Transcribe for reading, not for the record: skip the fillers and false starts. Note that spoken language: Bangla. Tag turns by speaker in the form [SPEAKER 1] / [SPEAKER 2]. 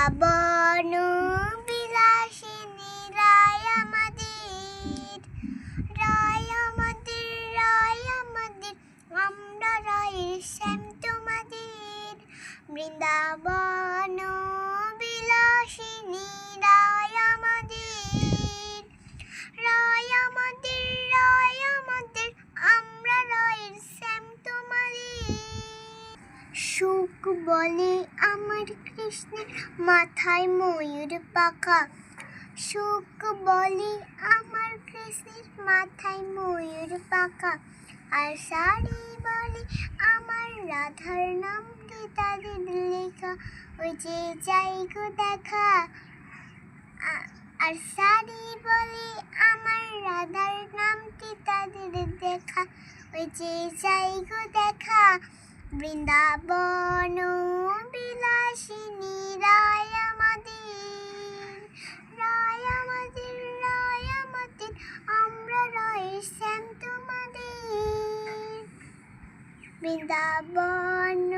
[SPEAKER 1] বৃন্দাবন বিলাসিনী রায় আমাদের, রায় আমাদের, রায় আমাদের, আমরা রায়ের শ্যাম তোমাদের। বৃন্দাবন বিলাসিনী রায় আমাদের, রায় আমাদের, রায় আমাদের, আমরা রায়ের শ্যাম তোমাদের। সুখ বলে আমার কৃষ্ণের মাথায় ময়ূর পাখা, সুখ বলে আমার কৃষ্ণের মাথায় ময়ূর পাখা। আর শাড়ি বলে আমার রাধার নাম তাদের লেখা, ওই যে যাই গো দেখা। আর শাড়ি বলে আমার রাধার নামটি তাদের দেখা, ওই যে যাই গো দেখা। বৃন্দাবন বিলাসিনী রায় আমাদের, রায় আমাদের, রায় আমাদের, আমরা রায়ের শ্যাম তোমাদের। বৃন্দাবন